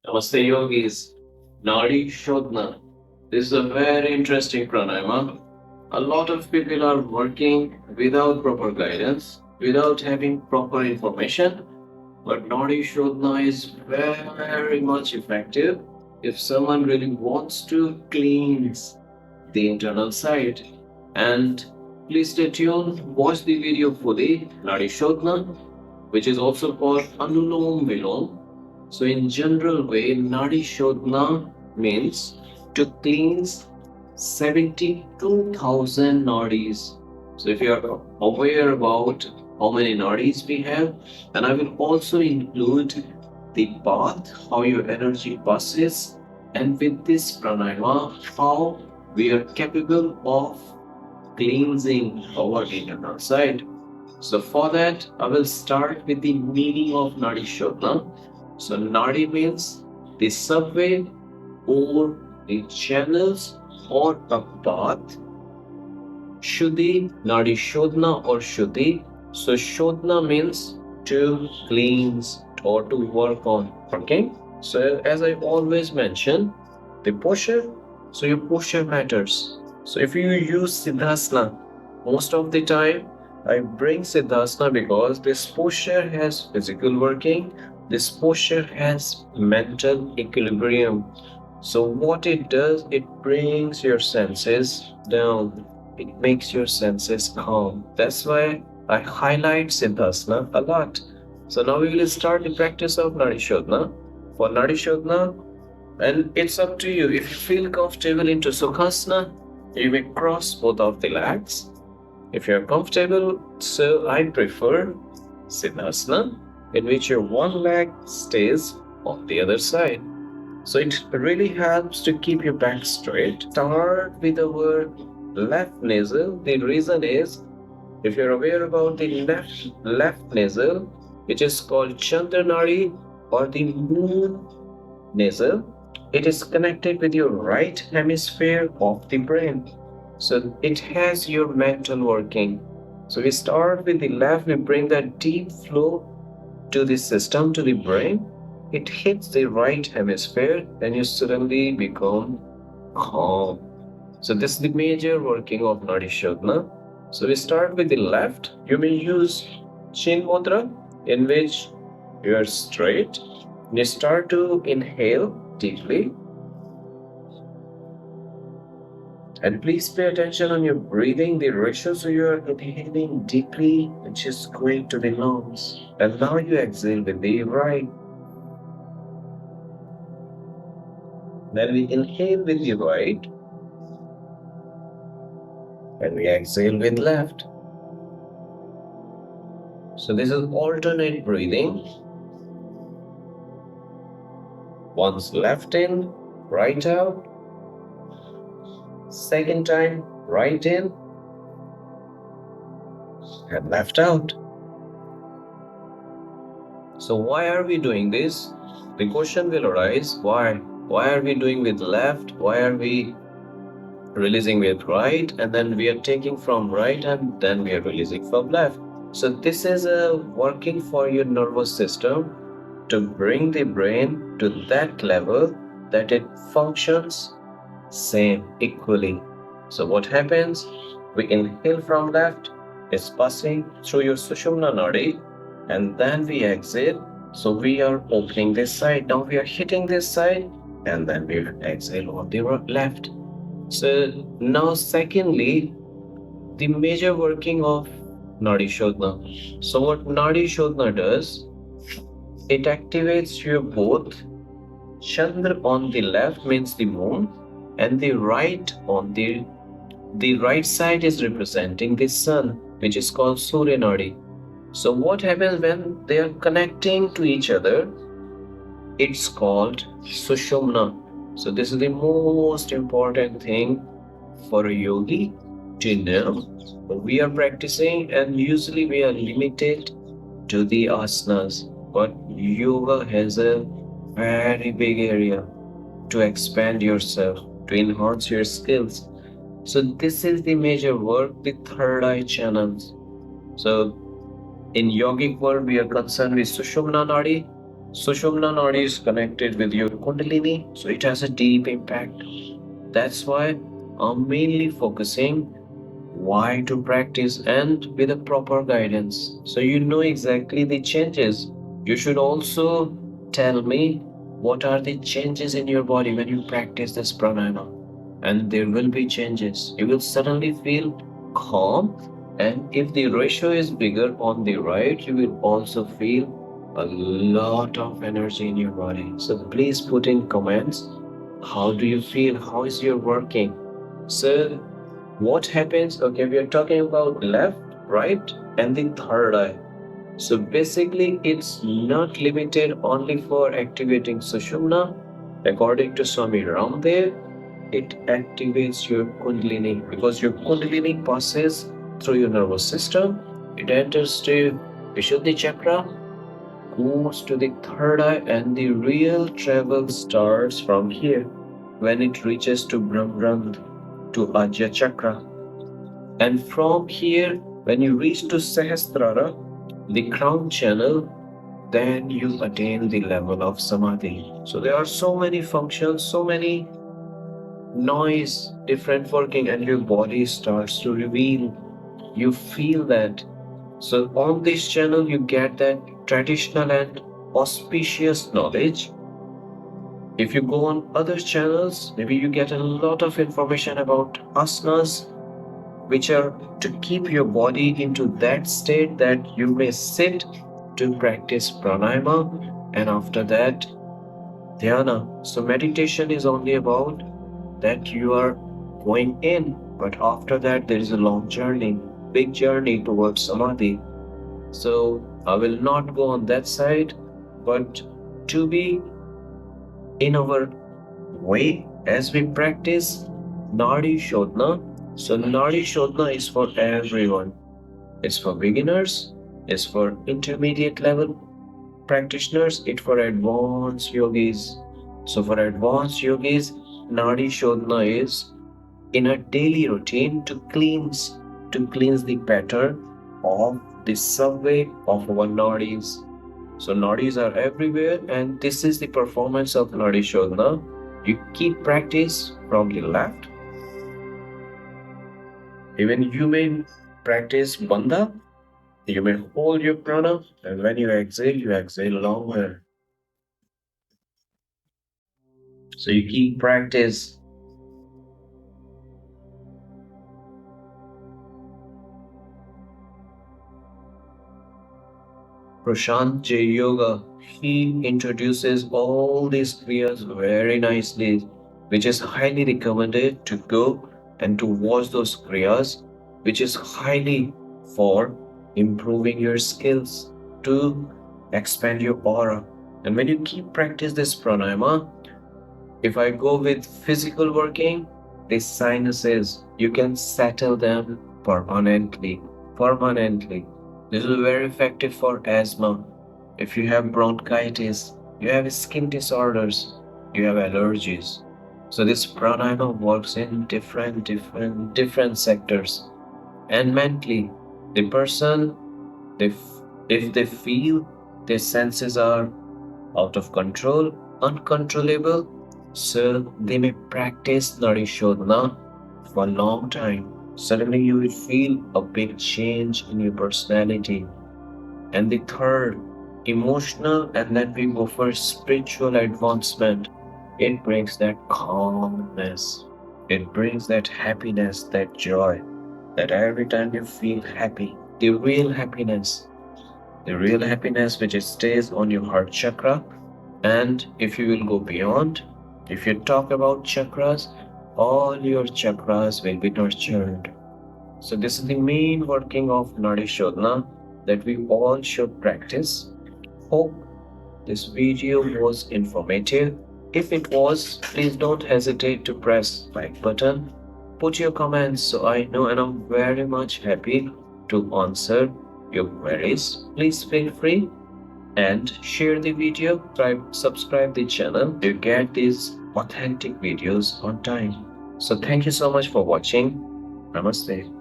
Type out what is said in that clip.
Namaste Yogis. Nadi Shodhana. This is a very interesting pranayama. A lot of people are working without proper guidance, without having proper information, but Nadi Shodhana is very much effective if someone really wants to cleanse the internal side. And please stay tuned, watch the video fully, Nadi Shodhana, which is also called Anulom vilom. So, in general way, Nadi Shodhana means to cleanse 72,000 nadis. So, if you are aware about how many nadis we have, and I will also include the path, how your energy passes, and with this pranayama, how we are capable of cleansing our internal side. So for that, I will start with the meaning of Nadi Shodhana. So Nadi means the subway or the channels or a path. Shuddhi, Nadi Shodhana or Shuddhi. So Shodhana means to cleanse or to work on. Okay. So as I always mention, the posture. So your posture matters. So if you use Siddhasana, most of the time I bring Siddhasana because this posture has physical working, this posture has mental equilibrium. So what it does, it brings your senses down. It makes your senses calm. That's why I highlight Siddhasana a lot. So now we will start the practice of Nadi Shodhana. For Nadi Shodhana, and it's up to you. If you feel comfortable into Sukhasana, you may cross both of the legs. If you're comfortable, so I prefer Siddhasana, in which your one leg stays on the other side. So it really helps to keep your back straight. Start with our left nasal. The reason is, if you're aware about the left nasal, which is called Chandranadi or the moon nasal, it is connected with your right hemisphere of the brain. So it has your mental working. So we start with the left, we bring that deep flow to the system, to the brain. It hits the right hemisphere, and you suddenly become calm. So this is the major working of Nadi Shodhana. So we start with the left. You may use Chin Mudra, in which you are straight. You start to inhale deeply. And please pay attention on your breathing, the ratio. So you are inhaling deeply, which is going to the lungs. And now you exhale with the right. Then we inhale with the right. And we exhale with left. So this is alternate breathing. Once left in, right out. Second time, right in and left out. So why are we doing this? The question will arise, why? Why are we doing with left? Why are we releasing with right? And then we are taking from right and then we are releasing from left. So this is a working for your nervous system to bring the brain to that level that it functions same equally. So what happens? We inhale from left, it's passing through your Sushumna Nadi, and then we exhale. So we are opening this side. Now we are hitting this side, and then we exhale on the left. So now secondly, the major working of Nadi Shodhana. So what Nadi Shodhana does, it activates your both Chandra on the left means the moon, and the right on the right side is representing the sun, which is called Surya Nadi. So what happens when they are connecting to each other? It's called Sushumna. So this is the most important thing for a yogi to know. We are practicing, and usually we are limited to the asanas, but yoga has a very big area to expand yourself, to enhance your skills. So this is the major work, the third eye channels. So in yogic world, we are concerned with Sushumna Nadi, Sushumna Nadi is connected with your Kundalini, so it has a deep impact. That's why I'm mainly focusing why to practice and with a proper guidance. So you know exactly the changes. You should also tell me what are the changes in your body when you practice this pranayama. And there will be changes. You will suddenly feel calm. And if the ratio is bigger on the right, you will also feel a lot of energy in your body. So please put in comments. How do you feel? How is your working? So what happens? Okay, we are talking about left, right, and the third eye. So basically, it's not limited only for activating Sushumna. According to Swami Ramdev, it activates your Kundalini because your Kundalini passes through your nervous system. It enters to Vishuddhi chakra, goes to the third eye, and the real travel starts from here when it reaches to Brahm to Ajya chakra. And from here, when you reach to Sahasrara, the crown channel, then you attain the level of Samadhi. So there are so many functions, so many noise, different working, and your body starts to reveal. You feel that. So on this channel, you get that traditional and auspicious knowledge. If you go on other channels, maybe you get a lot of information about asanas, which are to keep your body into that state that you may sit to practice pranayama, and after that dhyana. So meditation is only about that you are going in, but after that there is a long journey, big journey towards samadhi. So I will not go on that side, but to be in our way as we practice Nadi Shodhana. So Nadi Shodhana is for everyone. It's for beginners, it's for intermediate level practitioners, it's for advanced yogis. So for advanced yogis, Nadi Shodhana is in a daily routine to cleanse the pattern of the subway of our nadis. So nadis are everywhere, and this is the performance of Nadi Shodhana. You keep practice from the left. Even you may practice bandha. You may hold your prana, and when you exhale longer. So you keep practice. Prashant J Yoga, he introduces all these kriyas very nicely, which is highly recommended to go and to watch those kriyas, which is highly for improving your skills to expand your aura. And when you keep practice this pranayama, if I go with physical working, the sinuses, you can settle them permanently. Permanently. This is very effective for asthma. If you have bronchitis, you have skin disorders, you have allergies. So this pranayama works in different sectors. And mentally, the person, if they feel their senses are out of control, uncontrollable, so they may practice Nadi Shodhana for a long time. Suddenly you will feel a big change in your personality. And the third, emotional, and then we go for spiritual advancement. It brings that calmness. It brings that happiness, that joy, that every time you feel happy, the real happiness, which stays on your heart chakra. And if you will go beyond, if you talk about chakras, all your chakras will be nurtured. So this is the main working of Nadi Shodhana that we all should practice. Hope this video was informative. If it was, please don't hesitate to press like button. Put your comments so I know, and I'm very much happy to answer your queries. Please feel free and share the video, subscribe the channel to get these authentic videos on time. So thank you so much for watching. Namaste.